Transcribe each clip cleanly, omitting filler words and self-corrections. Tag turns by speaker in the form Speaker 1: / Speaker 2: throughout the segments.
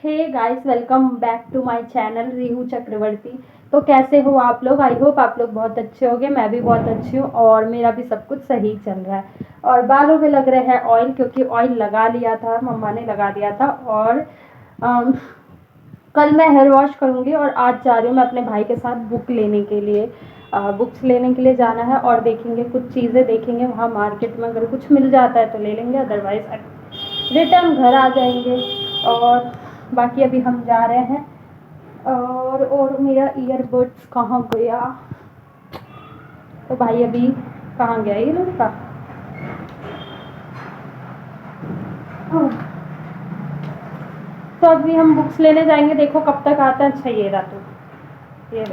Speaker 1: Hey guys, welcome back to my channel Rihu Chakraborty. तो कैसे हो आप लोग? आई होप आप लोग बहुत अच्छे होंगे। मैं भी बहुत अच्छी हूँ और मेरा भी सब कुछ सही चल रहा है। और बालों में लग रहे हैं ऑयल, क्योंकि ऑयल लगा लिया था, मम्मा ने लगा दिया था। और अम, कल मैं हेयर वॉश करूँगी और आज जा रही हूँ मैं अपने भाई के साथ बुक लेने के लिए। बुक्स लेने के लिए जाना है और देखेंगे, कुछ चीज़ें देखेंगे वहाँ मार्केट में। अगर कुछ मिल जाता है तो ले लेंगे, अदरवाइज़ रिटर्न घर आ जाएंगे। और बाकी अभी हम जा रहे हैं। और मेरा ईयरबड्स कहाँ गया? तो भाई अभी कहाँ गया ये लड़का? तो अभी हम बुक्स लेने जाएंगे, देखो कब तक आता है। अच्छा ये रहा, तो ये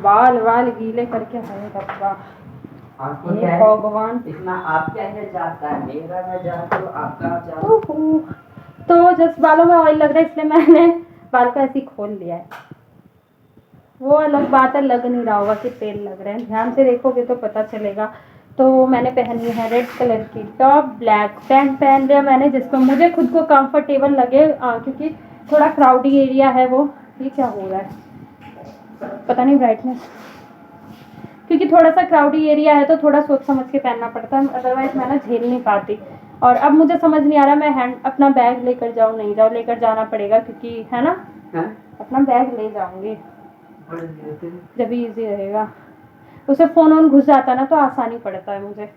Speaker 1: बाल वाल गीले करके है डब्बा।
Speaker 2: आपको
Speaker 1: हे
Speaker 2: क्या है?
Speaker 1: भगवान,
Speaker 2: इतना आपका है जाता है, मेरा में जाता है, आपका जाता
Speaker 1: तो जस्ट बालों में ऑयल लग रहा है, इसलिए मैंने बाल का ऐसे ही खोल लिया है। वो अलग बात है, लग नहीं रहा होगा कि तेल लग रहे हैं, ध्यान से देखोगे तो पता चलेगा। तो मैंने पहनी है रेड कलर की टॉप, ब्लैक पैंट पहन लिया मैंने, जिसमें मुझे खुद को कंफर्टेबल लगे, क्योंकि थोड़ा क्राउडी एरिया है वो। ये क्या हो रहा है? पता नहीं, ब्राइटनेस। क्योंकि थोड़ा सा क्राउडी एरिया है तो थोड़ा सोच समझ के पहनना पड़ता है, अदरवाइज मैं ना झेल नहीं पाती। और अब मुझे समझ नहीं आ रहा मैं हैंड अपना बैग लेकर जाऊँ नहीं जाऊँ। लेकर जाना पड़ेगा, क्योंकि है ना, अपना बैग ले जाऊंगी जब इजी रहेगा। उसे फ़ोन वोन घुस जाता ना तो आसानी पड़ता है मुझे।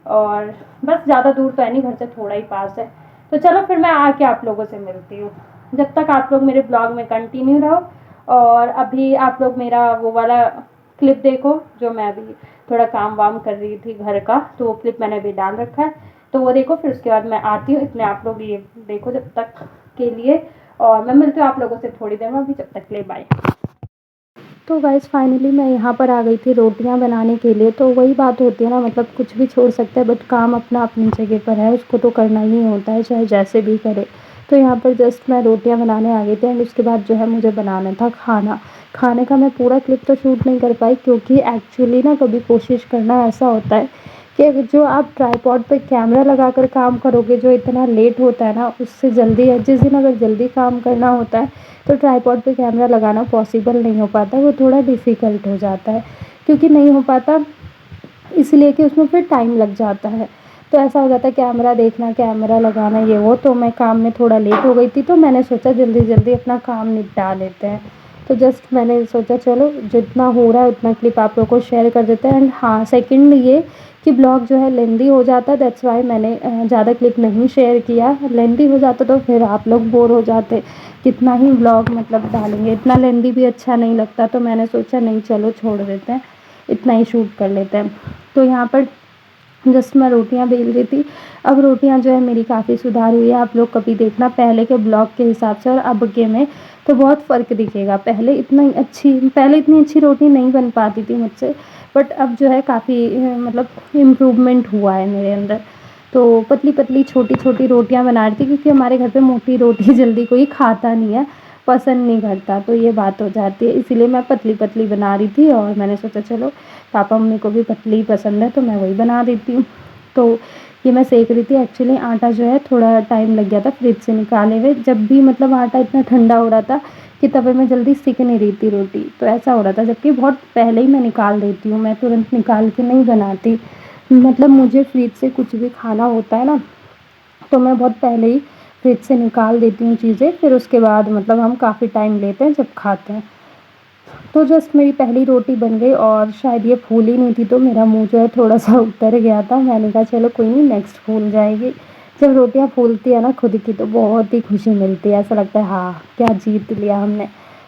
Speaker 1: और बस ज़्यादा दूर तो है नहीं, घर से थोड़ा ही पास है। तो चलो फिर मैं आके आप लोगों से मिलती हूँ। जब तक आप लोग मेरे ब्लॉग में कंटिन्यू रहो। और अभी आप लोग मेरा वो वाला क्लिप देखो, जो मैं अभी थोड़ा काम वाम कर रही थी घर का, तो वो क्लिप मैंने अभी डाल रखा है। तो वो देखो, फिर उसके बाद मैं आती हूँ। इतने आप लोग ये देखो जब तक के लिए, और मैं मिलती हूँ आप लोगों से थोड़ी देर में। अभी जब तक के लिए बाय। तो गाइस फाइनली मैं यहाँ पर आ गई थी रोटियाँ बनाने के लिए। तो वही बात होती है ना, मतलब कुछ भी छोड़ सकते हैं, बट काम अपना अपनी जगह पर है, उसको तो करना ही होता है, चाहे जैसे भी करे। तो यहाँ पर जस्ट मैं रोटियाँ बनाने आ गई थी, एंड उसके बाद जो है मुझे बनाना था खाना। खाने का मैं पूरा क्लिप तो शूट नहीं कर पाई, क्योंकि एक्चुअली ना कभी कोशिश करना ऐसा होता है कि जो आप ट्राईपॉड पे कैमरा लगाकर काम करोगे, जो इतना लेट होता है ना, उससे जल्दी है। जिस दिन अगर जल्दी काम करना होता है तो ट्राईपॉड पे कैमरा लगाना पॉसिबल नहीं हो पाता, वो थोड़ा डिफ़िकल्ट हो जाता है। क्योंकि नहीं हो पाता इसलिए कि उसमें फिर टाइम लग जाता है। तो ऐसा हो जाता है, कैमरा देखना, कैमरा लगाना, ये वो। तो मैं काम में थोड़ा लेट हो गई थी, तो मैंने सोचा जल्दी जल्दी अपना काम निपटा लेते हैं। तो जस्ट मैंने सोचा चलो जितना हो रहा है उतना क्लिप आप लोगों को शेयर कर देते हैं। एंड हाँ, सेकंड ये कि ब्लॉग जो है लेंदी हो जाता है, दैट्स वाई मैंने ज़्यादा क्लिप नहीं शेयर किया। लेंदी हो जाता तो फिर आप लोग बोर हो जाते, कितना ही ब्लॉग मतलब डालेंगे, इतना लेंदी भी अच्छा नहीं लगता। तो मैंने सोचा नहीं, चलो छोड़ देते हैं, इतना ही शूट कर लेते हैं। तो यहाँ पर जस्ट मैं रोटियां बेल रही थी। अब रोटियां जो है मेरी काफ़ी सुधार हुई है। आप लोग कभी देखना पहले के ब्लॉग के हिसाब से और अब के में, तो बहुत फ़र्क दिखेगा। पहले इतनी अच्छी रोटी नहीं बन पाती थी मुझसे, बट अब जो है काफ़ी मतलब इम्प्रूवमेंट हुआ है मेरे अंदर। तो पतली पतली छोटी छोटी रोटियां बना रही थी, क्योंकि हमारे घर पे मोटी रोटी जल्दी कोई खाता नहीं है, पसंद नहीं करता। तो ये बात हो जाती है, इसीलिए मैं पतली पतली बना रही थी। और मैंने सोचा चलो पापा मम्मी को भी पतली पसंद है, तो मैं वही बना देती हूँ। तो ये मैं सेक रही थी। एक्चुअली आटा जो है थोड़ा टाइम लग गया था फ्रिज से निकाले हुए, जब भी मतलब आटा इतना ठंडा हो रहा था कि तवे में जल्दी सिक नहीं रही थी रोटी। तो ऐसा हो रहा था, जबकि बहुत पहले ही मैं निकाल देती हूँ, मैं तुरंत निकाल के नहीं बनाती। मतलब मुझे फ्रिज से कुछ भी खाना होता है ना, तो मैं बहुत पहले ही फ्रिज से निकाल देती हूँ चीज़ें, फिर उसके बाद मतलब हम काफ़ी टाइम लेते हैं जब खाते हैं। तो जस्ट मेरी पहली रोटी बन गई, और शायद ये फूल ही नहीं थी, तो मेरा मुँह जो है थोड़ा सा उतर गया था। मैंने कहा चलो कोई नहीं, नेक्स्ट फूल जाएगी। जब रोटियाँ फूलती है ना खुद की, तो बहुत ही खुशी मिलती है, ऐसा लगता है हाँ क्या जीत लिया हमने।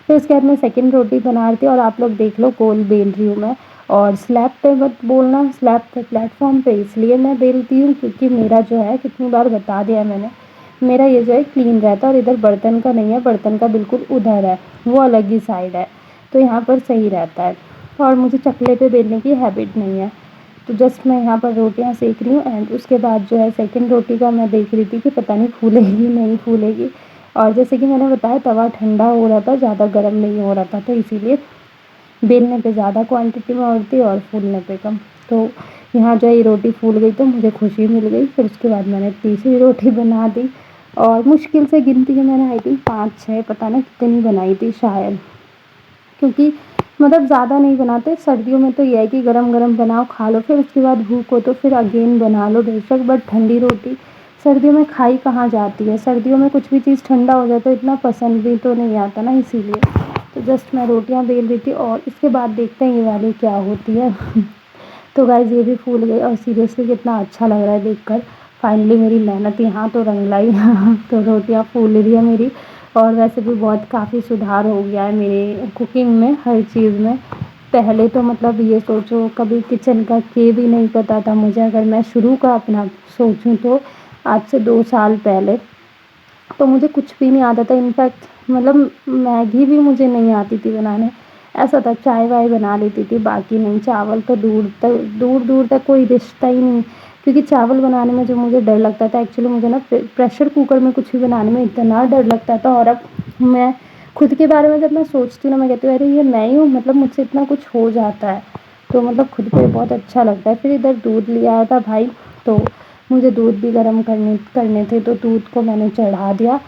Speaker 1: फिर उसके बाद मैं सेकंड रोटी बना रही थी, और आप लोग देख लो गोल बेल रही हूँ मैं। और स्लैब पे मत बोलना, स्लैब पे प्लेटफॉर्म पे इसलिए मैं बेलती हूँ क्योंकि मेरा जो है, कितनी बार बता दिया मैंने, मेरा ये जो है क्लीन रहता है। और इधर बर्तन का नहीं है, बर्तन का बिल्कुल उधर है, वो अलग ही साइड है, तो यहाँ पर सही रहता है। और मुझे चकले पे बेलने की हैबिट नहीं है। तो जस्ट मैं यहाँ पर रोटियाँ सेक रही हूँ, एंड उसके बाद जो है सेकंड रोटी का मैं देख रही थी कि पता नहीं फूलेगी नहीं फूलेगी। और जैसे कि मैंने बताया, तवा ठंडा हो रहा था, ज़्यादा गर्म नहीं हो रहा था, तो इसीलिए बेलने पे ज़्यादा क्वांटिटी में होती और फूलने पे कम। तो यहाँ जो है ये रोटी फूल गई, तो मुझे खुशी मिल गई। फिर उसके बाद मैंने तीसरी रोटी बना दी, और मुश्किल से गिनती है मैंने, आई थिंक 5-6 पता नहीं कितनी बनाई थी शायद, क्योंकि मतलब ज़्यादा नहीं बनाते। सर्दियों में तो ये है कि गरम गरम बनाओ खा लो, फिर उसके बाद भूख हो तो फिर अगेन बना लो बेशक, बट ठंडी रोटी सर्दियों में खाई कहाँ जाती है। सर्दियों में कुछ भी चीज़ ठंडा हो जाए तो इतना पसंद भी तो नहीं आता ना, इसीलिए। तो जस्ट मैं रोटियां बेल रही थी और इसके बाद देखते हैं ये वाली क्या होती है। तो गाइस ये भी फूल गई और सीरियसली कितना अच्छा लग रहा है देखकर। फाइनली मेरी मेहनत यहाँ तो रंग लाई। तो रोटियाँ फूल रही है मेरी। और वैसे भी बहुत काफ़ी सुधार हो गया है मेरे कुकिंग में, हर चीज़ में। पहले तो मतलब ये सोचो कभी किचन का के भी नहीं पता था मुझे। अगर मैं शुरू का अपना सोचूं तो आज से 2 साल पहले तो मुझे कुछ भी नहीं आता था। इनफैक्ट मतलब मैगी भी मुझे नहीं आती थी बनाने। ऐसा था चाय वाय बना लेती थी, बाकी नहीं। चावल तो दूर दूर तक कोई रिश्ता ही नहीं, क्योंकि चावल बनाने में जो मुझे डर लगता था एक्चुअली, मुझे ना प्रेशर कुकर में कुछ भी बनाने में इतना डर लगता था। और अब मैं खुद के बारे में जब मैं सोचती हूँ ना, मैं कहती हूँ अरे ये मैं ही हूँ, मतलब मुझसे इतना कुछ हो जाता है। तो मतलब खुद को बहुत अच्छा लगता है। फिर इधर दूध ले आया था भाई, तो मुझे दूध भी गर्म करने करने थे, तो दूध को मैंने चढ़ा दिया।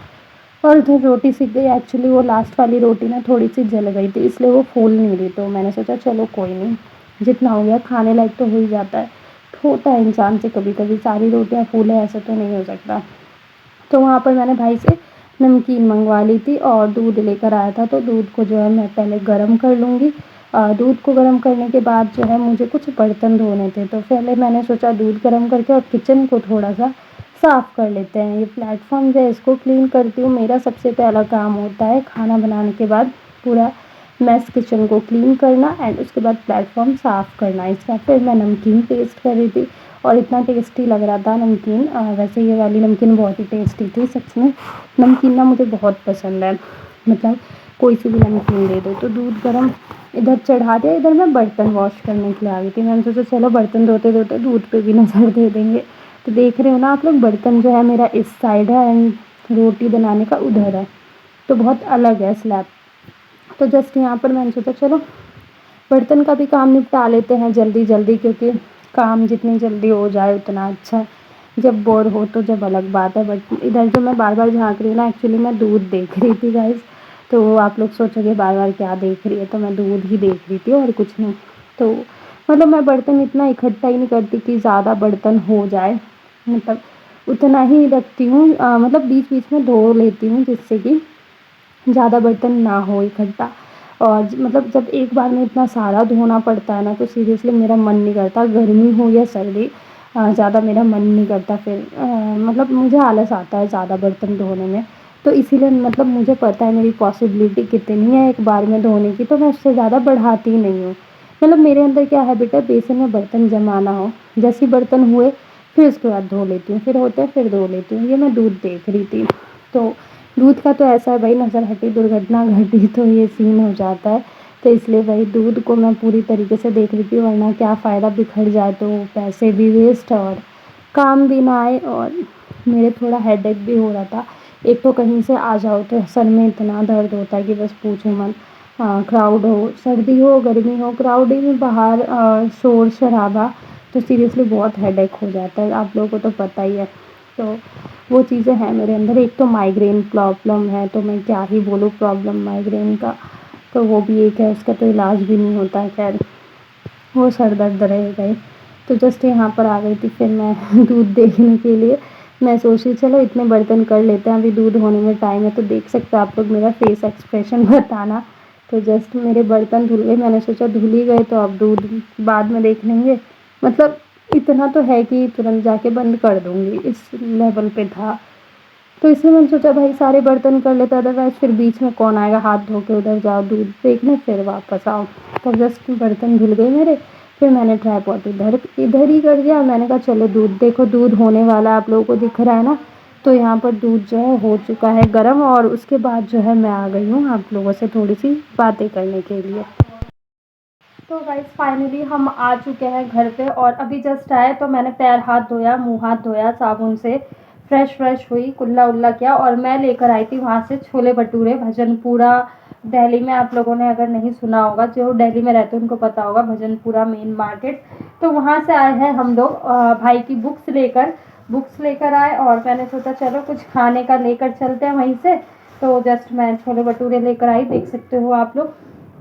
Speaker 1: और उधर रोटी सीख गई। एक्चुअली वो लास्ट वाली रोटी ना थोड़ी सी जल गई थी, इसलिए वो फूल नहीं रही। तो मैंने सोचा चलो कोई नहीं, जितना हो गया खाने लायक तो हो ही जाता है। होता है इंसान से कभी कभी, सारी रोटियां फूले ऐसा तो नहीं हो सकता। तो वहाँ पर मैंने भाई से नमकीन मंगवा ली थी और दूध लेकर आया था। तो दूध को जो है मैं पहले गर्म कर लूँगी। दूध को गर्म करने के बाद जो है मुझे कुछ बर्तन धोने थे, तो पहले मैंने सोचा दूध गर्म करके और किचन को थोड़ा सा साफ़ कर लेते हैं। ये प्लेटफॉर्म जो है इसको क्लीन करती हूँ। मेरा सबसे पहला काम होता है खाना बनाने के बाद पूरा मैस किचन को क्लीन करना एंड उसके बाद प्लेटफॉर्म साफ़ करना। इसका फिर मैं नमकीन टेस्ट कर रही थी और इतना टेस्टी लग रहा था नमकीन। वैसे ये वाली नमकीन बहुत ही टेस्टी थी सच में। नमकीन ना मुझे बहुत पसंद है, मतलब कोई सी भी नमकीन दे दो। तो दूध गर्म इधर चढ़ा दिया, इधर मैं बर्तन वॉश करने के लिए आ गई थी। मैंने सोचा चलो बर्तन धोते धोते दूध पे भी नज़र दे देंगे। तो देख रहे हो ना आप लोग, बर्तन जो है मेरा इस साइड है एंड रोटी बनाने का उधर है, तो बहुत अलग है स्लैब। तो जस्ट यहाँ पर मैंने सोचा चलो बर्तन का भी काम निपटा लेते हैं जल्दी जल्दी, क्योंकि काम जितनी जल्दी हो जाए उतना अच्छा है। जब बोर हो तो जब अलग बात है। बट इधर जो मैं बार बार झाँक रही हूँ ना, एक्चुअली मैं दूध देख रही थी गाइस। तो आप लोग सोचोगे बार बार क्या देख रही है, तो मैं दूध ही देख रही थी और कुछ नहीं। तो मतलब मैं बर्तन इतना इकट्ठा ही नहीं करती कि ज़्यादा बर्तन हो जाए, मतलब उतना ही रखती हूँ। मतलब बीच बीच में धो लेती हूँ जिससे कि ज़्यादा बर्तन ना हो इकट्ठा। और मतलब जब एक बार में इतना सारा धोना पड़ता है ना, तो सीरियसली मेरा मन नहीं करता, गर्मी हो या सर्दी, ज़्यादा मेरा मन नहीं करता। फिर मतलब मुझे आलस आता है ज़्यादा बर्तन धोने में। तो इसीलिए मतलब मुझे पता है मेरी पॉसिबिलिटी कितनी है एक बार में धोने की, तो मैं उससे ज़्यादा बढ़ाती ही नहीं हूँ। मतलब मेरे अंदर क्या हैबिट है, बेसन में बर्तन जमा ना हो, जैसे ही बर्तन हुए फिर उसके बाद धो लेती हूँ, फिर होते हैं फिर धो लेती हूँ। ये मैं दूध देख रही थी। तो दूध का तो ऐसा है भाई, नज़र हटी दुर्घटना घटी तो ये सीन हो जाता है। तो इसलिए भाई दूध को मैं पूरी तरीके से देख रही थी, वरना क्या फ़ायदा, बिखर जाए तो पैसे भी वेस्ट और काम भी ना आए। और मेरे थोड़ा हेडेक भी हो रहा था। एक तो कहीं से आ जाओ तो सर में इतना दर्द होता है कि बस पूछो मत। क्राउड हो, सर्दी हो, गर्मी हो, क्राउडी में बाहर शोर शराबा, तो सीरियसली बहुत हेडेक हो जाता है, आप लोगों को तो पता ही है। तो वो चीज़ें हैं मेरे अंदर। एक तो माइग्रेन प्रॉब्लम है, तो मैं क्या ही बोलूँ प्रॉब्लम माइग्रेन का, तो वो भी एक है, उसका तो इलाज भी नहीं होता है। खैर वो सर दर्द रहेगा ही। तो जस्ट यहाँ पर आ गई थी फिर मैं दूध देखने के लिए। मैं सोची चलो इतने बर्तन कर लेते हैं, अभी दूध होने में टाइम है। तो देख सकते हो आप लोग मेरा फेस एक्सप्रेशन बताना। तो जस्ट मेरे बर्तन धुल गए, मैंने सोचा धुल ही गए तो अब दूध बाद में देख लेंगे। मतलब इतना तो है कि तुरंत जाके बंद कर दूँगी, इस लेवल पे था। तो इसलिए मैंने सोचा भाई सारे बर्तन कर लेते, अदरवाइज़ फिर बीच में कौन आएगा हाथ धो के उधर जाओ दूध देखने फिर वापस आओ। तो जस्ट बर्तन धुल गए मेरे। फिर मैंने ट्राइपॉड इधर इधर ही कर दिया। मैंने कहा चलो दूध देखो, दूध होने वाला है, आप लोगों को दिख रहा है ना। तो यहाँ पर दूध जो है हो चुका है गर्म, और उसके बाद जो है मैं आ गई हूँ आप लोगों से थोड़ी सी बातें करने के लिए। तो गाइस फाइनली हम आ चुके हैं घर पे, और अभी जस्ट आए तो मैंने पैर हाथ धोया, मुंह हाथ धोया साबुन से, फ्रेश हुई, कुल्ला उल्ला किया, और मैं लेकर आई थी वहाँ से छोले भटूरे भजनपुरा। दिल्ली में आप लोगों ने अगर नहीं सुना होगा, जो दिल्ली में रहते हैं उनको पता होगा, भजनपुरा मेन मार्केट। तो वहाँ से आए हैं हम लोग भाई की बुक्स लेकर। बुक्स लेकर आए और मैंने सोचा चलो कुछ खाने का लेकर चलते हैं वहीं से। तो जस्ट मैं छोले भटूरे लेकर आई, देख सकते हो आप लोग।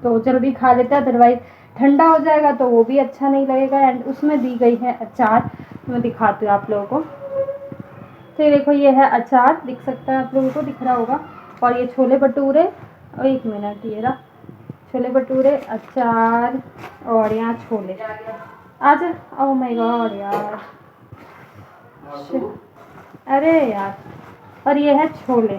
Speaker 1: तो जल्दी खा लेते हैं, अदरवाइज ठंडा हो जाएगा तो वो भी अच्छा नहीं लगेगा। एंड उसमें दी गई है अचार, तो मैं दिखाती हूँ आप लोगों को। तो ये देखो, ये है अचार, दिख सकता है आप लोगों को, दिख रहा होगा। और ये छोले भटूरे, और 1 मिनट, ये रहा छोले भटूरे, अचार और यहाँ छोले। आज ओह माय गॉड यार, अरे यार, और ये है छोले।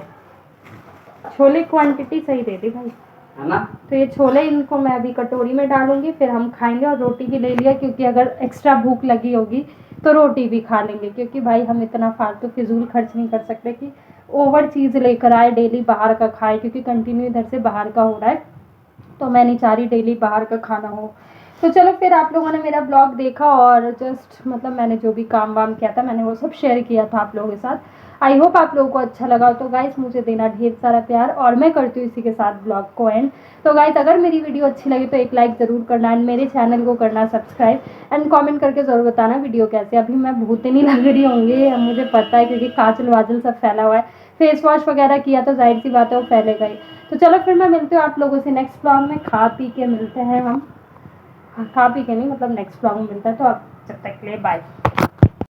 Speaker 1: छोले क्वांटिटी सही दे दी भाई,
Speaker 2: है ना।
Speaker 1: तो ये छोले, इनको मैं अभी कटोरी में डालूंगी, फिर हम खाएंगे। और रोटी भी ले लिया, क्योंकि अगर एक्स्ट्रा भूख लगी होगी तो रोटी भी खा लेंगे, क्योंकि भाई हम इतना फालतू फिजूल खर्च नहीं कर सकते कि ओवर चीज़ लेकर आए, डेली बाहर का खाए, क्योंकि कंटिन्यू इधर से बाहर का हो रहा है। तो मैं नहीं चाह रही डेली बाहर का खाना हो। तो चलो फिर, आप लोगों ने मेरा ब्लॉग देखा और जस्ट मतलब मैंने जो भी काम वाम किया था मैंने वो सब शेयर किया था आप लोगों के साथ। आई होप आप लोगों को अच्छा लगा। तो गाइस, मुझे देना ढेर सारा प्यार, और मैं करती हूँ इसी के साथ ब्लॉग को एंड। तो गाइस, अगर मेरी वीडियो अच्छी लगी तो एक लाइक ज़रूर करना एंड मेरे चैनल को करना सब्सक्राइब एंड कमेंट करके ज़रूर बताना वीडियो कैसे। अभी मैं भूतनी लग रही होंगी, मुझे पता है, क्योंकि काजल वाजल सब फैला हुआ है। फेस वॉश वगैरह किया तो जाहिर सी बात है वो फैलेगा ही। तो चलो फिर मैं मिलती हूँ आप लोगों से नेक्स्ट ब्लॉग में, खा पी के मिलते हैं हम। खा पी के नहीं, मतलब नेक्स्ट ब्लॉग में मिलता है। तो आप जब तक के लिए बाय।